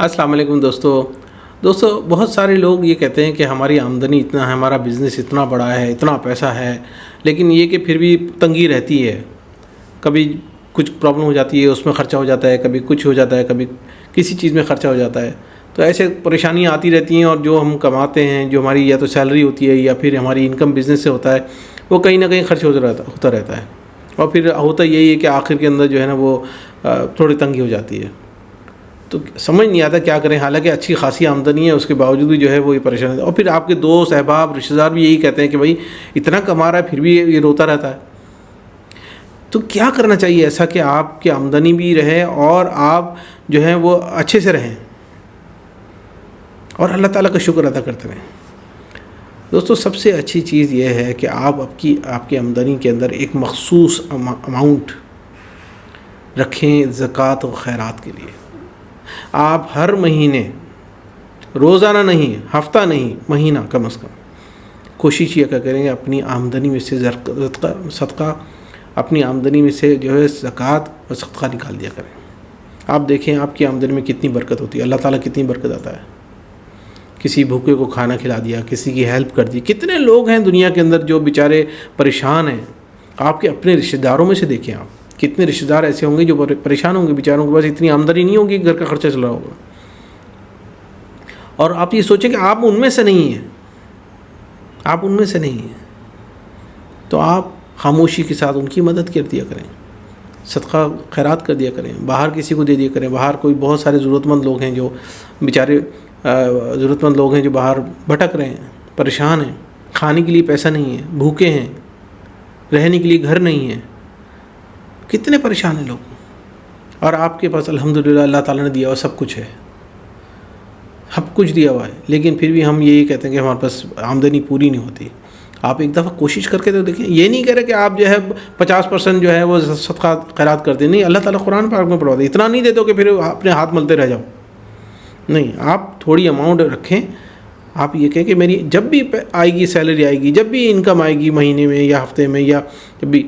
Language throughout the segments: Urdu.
السلام علیکم دوستو بہت سارے لوگ یہ کہتے ہیں کہ ہماری آمدنی اتنا ہے، ہمارا بزنس اتنا بڑا ہے، اتنا پیسہ ہے، لیکن یہ کہ پھر بھی تنگی رہتی ہے. کبھی کچھ پرابلم ہو جاتی ہے، اس میں خرچہ ہو جاتا ہے، کبھی کچھ ہو جاتا ہے، کبھی کسی چیز میں خرچہ ہو جاتا ہے. تو ایسے پریشانیاں آتی رہتی ہیں، اور جو ہم کماتے ہیں، جو ہماری یا تو سیلری ہوتی ہے یا پھر ہماری انکم بزنس سے ہوتا ہے، وہ کہیں نہ کہیں خرچ ہوتا رہتا ہے. اور پھر ہوتا یہی ہے کہ آخر کے اندر جو ہے نا وہ تھوڑی تنگی ہو جاتی ہے. تو سمجھ نہیں آتا کیا کریں، حالانکہ اچھی خاصی آمدنی ہے، اس کے باوجود بھی جو ہے وہ یہ پریشان ہے. اور پھر آپ کے دوست احباب رشتہ دار بھی یہی کہتے ہیں کہ بھائی اتنا کما رہا ہے پھر بھی یہ روتا رہتا ہے. تو کیا کرنا چاہیے ایسا کہ آپ کی آمدنی بھی رہے اور آپ جو ہے وہ اچھے سے رہیں اور اللہ تعالیٰ کا شکر ادا کرتے رہیں. دوستو سب سے اچھی چیز یہ ہے کہ آپ کی آمدنی کے اندر ایک مخصوص اماؤنٹ رکھیں زکوٰۃ و خیرات کے لیے. آپ ہر مہینے، روزانہ نہیں، ہفتہ نہیں، مہینہ کم از کم کوشش یہ کریں گے اپنی آمدنی میں سے صدقہ، اپنی آمدنی میں سے جو ہے زکوٰۃ اور صدقہ نکال دیا کریں. آپ دیکھیں آپ کی آمدنی میں کتنی برکت ہوتی ہے، اللہ تعالیٰ کتنی برکت آتا ہے. کسی بھوکے کو کھانا کھلا دیا، کسی کی ہیلپ کر دی. کتنے لوگ ہیں دنیا کے اندر جو بیچارے پریشان ہیں. آپ کے اپنے رشتہ داروں میں سے دیکھیں، آپ کتنے رشتہ دار ایسے ہوں گے جو پریشان ہوں گے، بیچاروں کے پاس اتنی آمدنی نہیں ہوگی، گھر کا خرچہ چل رہا ہوگا. اور آپ یہ سوچیں کہ آپ ان میں سے نہیں ہیں، آپ ان میں سے نہیں ہیں، تو آپ خاموشی کے ساتھ ان کی مدد کر دیا کریں، صدقہ خیرات کر دیا کریں، باہر کسی کو دے دیا کریں. باہر کوئی بہت سارے ضرورت مند لوگ ہیں جو بیچارے ضرورت مند لوگ ہیں جو باہر بھٹک رہے ہیں، پریشان ہیں، کھانے کے لیے پیسہ نہیں ہے، بھوکے ہیں، رہنے کے لیے گھر نہیں ہے. کتنے پریشان ہیں لوگ. اور آپ کے پاس الحمدللہ اللہ تعالیٰ نے دیا ہوا سب کچھ ہے، سب کچھ دیا ہوا ہے، لیکن پھر بھی ہم یہی کہتے ہیں کہ ہمارے پاس آمدنی پوری نہیں ہوتی. آپ ایک دفعہ کوشش کر کے تو دیکھیں. یہ نہیں کہہ رہے کہ آپ جو ہے 50% جو ہے وہ صدقہ خیرات کر دیں. نہیں، اللہ تعالیٰ قرآن پاک میں پڑھواتے اتنا نہیں دے دو کہ پھر اپنے ہاتھ ملتے رہ جاؤ. نہیں، آپ تھوڑی اماؤنٹ رکھیں. آپ یہ کہیں کہ میری جب بھی آئے گی سیلری، آئے گی، جب بھی انکم آئے گی، مہینے میں یا ہفتے میں یا جب بھی،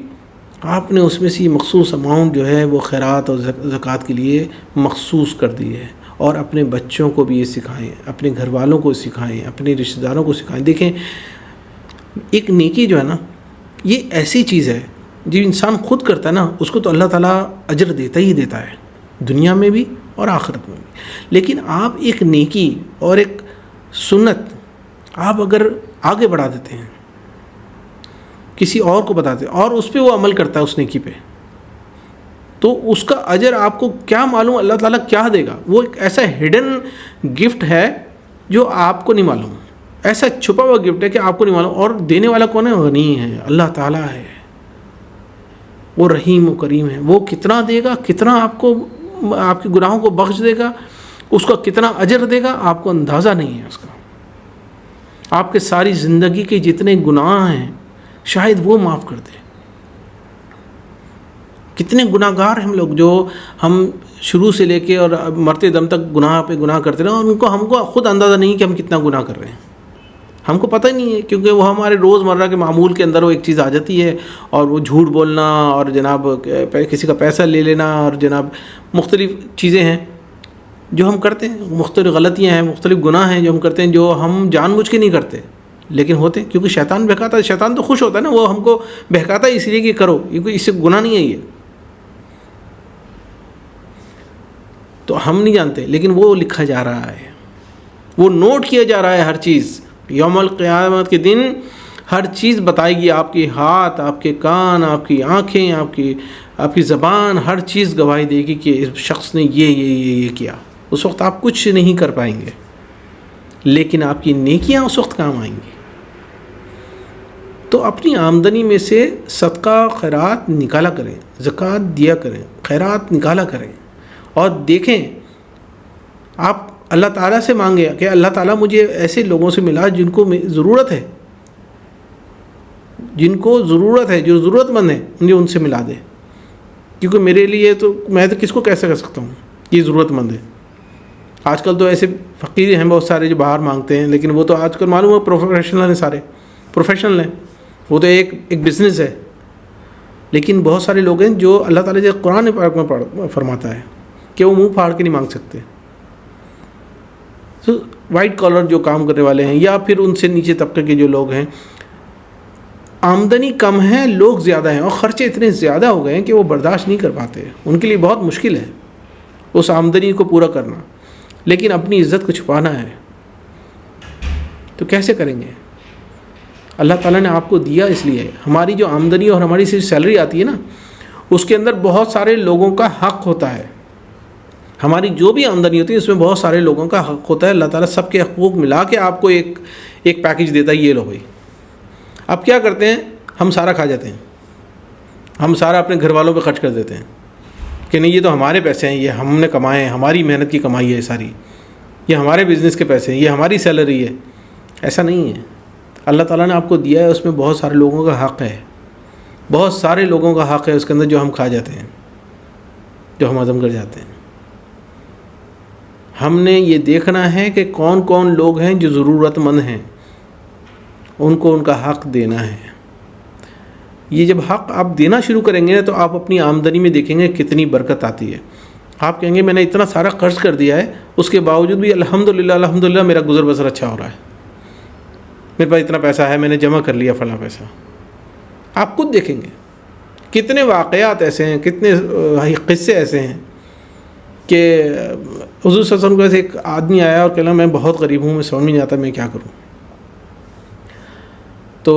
آپ نے اس میں سے مخصوص اماؤنٹ جو ہے وہ خیرات اور زکوٰۃ کے لیے مخصوص کر دی ہے. اور اپنے بچوں کو بھی یہ سکھائیں، اپنے گھر والوں کو سکھائیں، اپنے رشتہ داروں کو سکھائیں. دیکھیں ایک نیکی جو ہے نا، یہ ایسی چیز ہے جو انسان خود کرتا ہے نا، اس کو تو اللہ تعالیٰ اجر دیتا ہی دیتا ہے، دنیا میں بھی اور آخرت میں بھی. لیکن آپ ایک نیکی اور ایک سنت آپ اگر آگے بڑھا دیتے ہیں، کسی اور کو بتاتے ہیں اور اس پہ وہ عمل کرتا ہے اس نیکی پہ، تو اس کا اجر آپ کو کیا معلوم اللہ تعالیٰ کیا دے گا. وہ ایک ایسا ہڈن گفٹ ہے جو آپ کو نہیں معلوم، ایسا چھپا ہوا گفٹ ہے کہ آپ کو نہیں معلوم. اور دینے والا کون ہے؟ غنی ہے، اللہ تعالیٰ ہے. وہ رحیم و کریم ہے. وہ کتنا دے گا، کتنا آپ کو، آپ کے گناہوں کو بخش دے گا، اس کا کتنا اجر دے گا آپ کو اندازہ نہیں ہے اس کا. آپ کے ساری زندگی کے جتنے گناہ ہیں شاید وہ معاف کر دے. کتنے گناہ گار ہم لوگ جو ہم شروع سے لے کے اور مرتے دم تک گناہ پہ گناہ کرتے رہے، اور ہم کو خود اندازہ نہیں کہ ہم کتنا گناہ کر رہے ہیں. ہم کو پتہ ہی نہیں ہے، کیونکہ وہ ہمارے روزمرہ کے معمول کے اندر وہ ایک چیز آ جاتی ہے. اور وہ جھوٹ بولنا اور جناب کسی کا پیسہ لے لینا اور جناب مختلف چیزیں ہیں جو ہم کرتے ہیں، مختلف غلطیاں ہیں، مختلف گناہ ہیں جو ہم کرتے ہیں، جو ہم جان بوجھ کے نہیں کرتے لیکن ہوتے ہیں. کیونکہ شیطان بہکاتا ہے. شیطان تو خوش ہوتا ہے نا، وہ ہم کو بہکاتا ہے اس لیے کہ کرو، کیونکہ اس سے گناہ نہیں ہے یہ. تو ہم نہیں جانتے، لیکن وہ لکھا جا رہا ہے، وہ نوٹ کیا جا رہا ہے. ہر چیز یوم القیامت کے دن ہر چیز بتائے گی. آپ کے ہاتھ، آپ کے کان، آپ کی آنکھیں، آپ کی زبان، ہر چیز گواہی دے گی کہ اس شخص نے یہ کیا. اس وقت آپ کچھ نہیں کر پائیں گے، لیکن آپ کی نیکیاں اس وقت کام آئیں گی. تو اپنی آمدنی میں سے صدقہ خیرات نکالا کریں، زکوٰۃ دیا کریں، خیرات نکالا کریں. اور دیکھیں آپ اللہ تعالیٰ سے مانگے کہ اللہ تعالیٰ مجھے ایسے لوگوں سے ملا جن کو ضرورت ہے، جن کو ضرورت ہے، جو ضرورت مند ہیں، مجھے ان سے ملا دے. کیونکہ میرے لیے تو میں تو کس کو کیسے کر سکتا ہوں، یہ ضرورت مند ہے. آج کل تو ایسے فقیر ہیں بہت سارے جو باہر مانگتے ہیں، لیکن وہ تو آج کل معلوم ہے پروفیشنل ہیں، سارے پروفیشنل ہیں، وہ تو ایک بزنس ہے. لیکن بہت سارے لوگ ہیں جو اللہ تعالیٰ جو قرآن پاک میں فرماتا ہے کہ وہ منہ پھاڑ کے نہیں مانگ سکتے. وائٹ کالر جو کام کرنے والے ہیں یا پھر ان سے نیچے طبقے کے جو لوگ ہیں، آمدنی کم ہے، لوگ زیادہ ہیں اور خرچے اتنے زیادہ ہو گئے ہیں کہ وہ برداشت نہیں کر پاتے، ان کے لیے بہت مشکل ہے اس آمدنی کو پورا کرنا، لیکن اپنی عزت کو چھپانا ہے تو کیسے کریں گے؟ اللہ تعالیٰ نے آپ کو دیا اس لیے، ہماری جو آمدنی اور ہماری صرف سیلری آتی ہے نا، اس کے اندر بہت سارے لوگوں کا حق ہوتا ہے، ہماری جو بھی آمدنی ہوتی ہے اس میں بہت سارے لوگوں کا حق ہوتا ہے، اللہ تعالیٰ سب کے حقوق ملا کے آپ کو ایک پیکیج دیتا ہے، یہ لو بھائی۔ اب کیا کرتے ہیں، ہم سارا کھا جاتے ہیں، ہم سارا اپنے گھر والوں پہ خرچ کر دیتے ہیں کہ نہیں یہ تو ہمارے پیسے ہیں، یہ ہم نے کمائے ہیں، ہماری محنت کی کمائی ہے ساری، یہ ہمارے بزنس کے پیسے ہیں، یہ ہماری سیلری ہے۔ ایسا نہیں ہے، اللہ تعالیٰ نے آپ کو دیا ہے، اس میں بہت سارے لوگوں کا حق ہے، بہت سارے لوگوں کا حق ہے اس کے اندر، جو ہم کھا جاتے ہیں، جو ہم ہضم کر جاتے ہیں۔ ہم نے یہ دیکھنا ہے کہ کون کون لوگ ہیں جو ضرورت مند ہیں، ان کو ان کا حق دینا ہے۔ یہ جب حق آپ دینا شروع کریں گے تو آپ اپنی آمدنی میں دیکھیں گے کتنی برکت آتی ہے۔ آپ کہیں گے میں نے اتنا سارا خرچ کر دیا ہے، اس کے باوجود بھی الحمدللہ میرا گزر بسر اچھا ہو رہا ہے، میرے پاس اتنا پیسہ ہے، میں نے جمع کر لیا فلاں پیسہ۔ آپ خود دیکھیں گے کتنے واقعات ایسے ہیں، کتنے قصے ایسے ہیں کہ حضور صلی اللہ علیہ وسلم کا ایک آدمی آیا اور کہا میں بہت غریب ہوں، میں سمجھ میں نہیں آتا میں کیا کروں۔ تو